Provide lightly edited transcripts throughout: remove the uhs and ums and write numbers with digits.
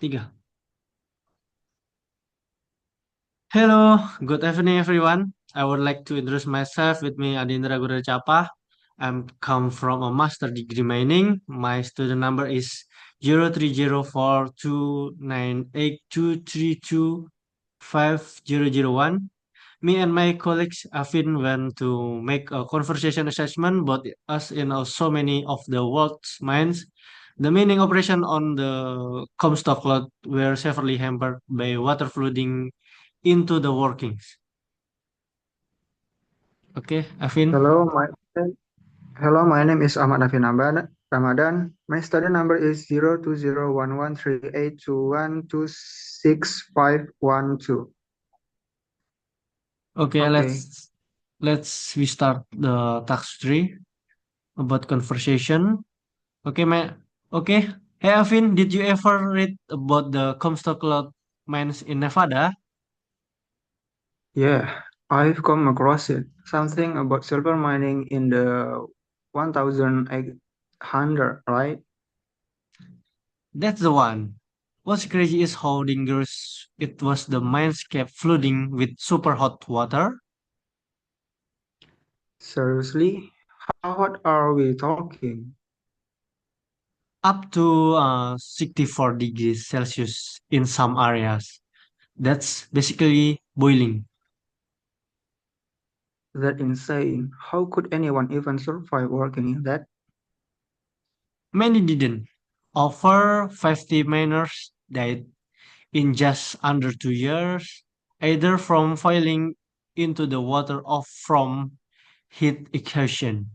Tiga. Hello, good evening everyone. I would like to introduce myself with me Adindra Gurel Chapa. I'm come from a master degree mining. My student number is 03042982325001. Me and my colleagues Afin went to make a conversation assessment about us in so many of the world's mines. The mining operation on the Comstock lot were severely hampered by water flooding into the workings. Okay, Afin. Hello, my name is Ahmad Nafi Ramadan. My study number is 02013821265112. Okay, Okay. let's we start the task three about conversation. Okay, okay. Hey Afin, did you ever read about the Comstock lot mines in Nevada? Yeah, I've come across it. Something about silver mining in the 1800, right? That's the one. What's crazy is how dangerous it was. The mines kept flooding with super hot water Seriously? How hot are we talking? up to 64 degrees Celsius in some areas. That's basically boiling. That insane. How could anyone even survive working in that? Many didn't. Over 50 miners died in just under 2 years, either from falling into the water or from heat exhaustion.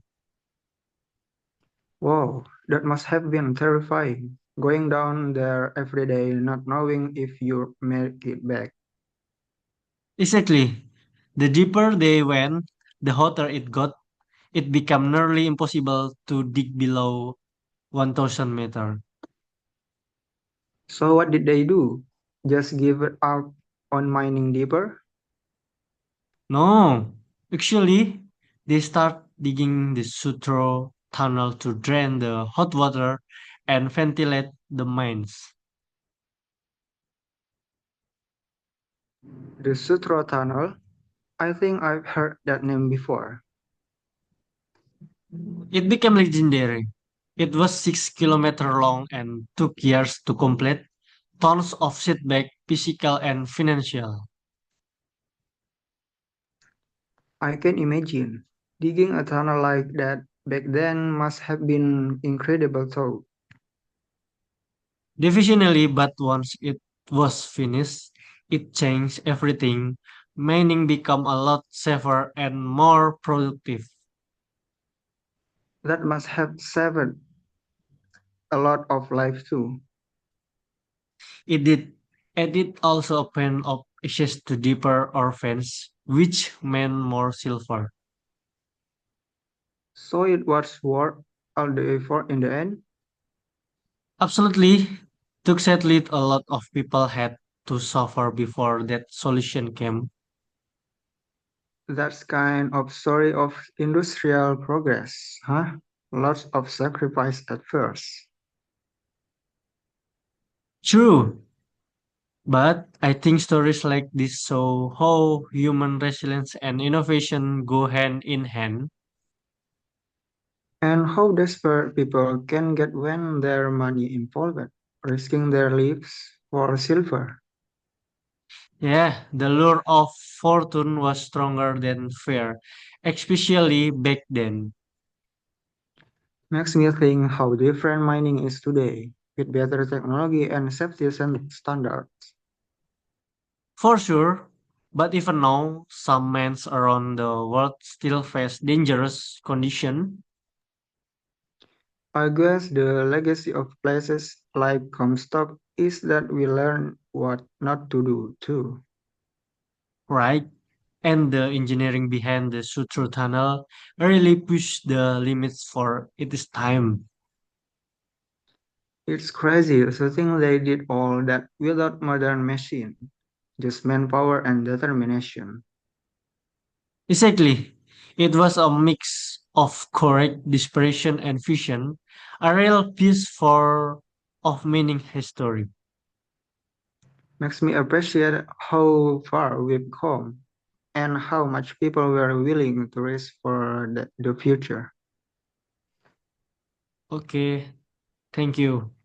Wow, that must have been terrifying. Going down there every day, not knowing if you make it back. Exactly. The deeper they went, the hotter it got. It became nearly impossible to dig below 1000 meter. So what did they do? Just give it up on mining deeper? No, actually, they start digging the Sutro tunnel to drain the hot water and ventilate the mines. The Sutro Tunnel? I think I've heard that name before. It became legendary. It was 6 kilometers long and took years to complete. Tons of setback, physical and financial. I can imagine. Digging a tunnel like that back then must have been incredible though. Divisionally, but once it was finished, it changed everything. Mining became a lot safer and more productive. That must have saved a lot of lives too. It did, and it also opened up access to deeper orphans, which meant more silver. So it was worth all the effort in the end? Absolutely, took sadly a lot of people had to suffer before that solution came. That's kind of story of industrial progress, huh? Lots of sacrifice at first. True, but I think stories like this show how human resilience and innovation go hand in hand. And how desperate people can get when their money involved, risking their lives for silver. Yeah, the lure of fortune was stronger than fear, especially back then. Makes me think how different mining is today, with better technology and safety standards. For sure, but even now, some mines around the world still face dangerous conditions, I guess the legacy of places like Comstock is that we learn what not to do too. right? And the engineering behind the Sutro Tunnel really pushed the limits for its time. It's crazy to think they did all that without modern machine, just manpower and determination. Exactly. It was a mix of courage, desperation, and vision, a real piece for of meaning history. Makes me appreciate how far we've come and how much people were willing to risk for the future. Okay, thank you.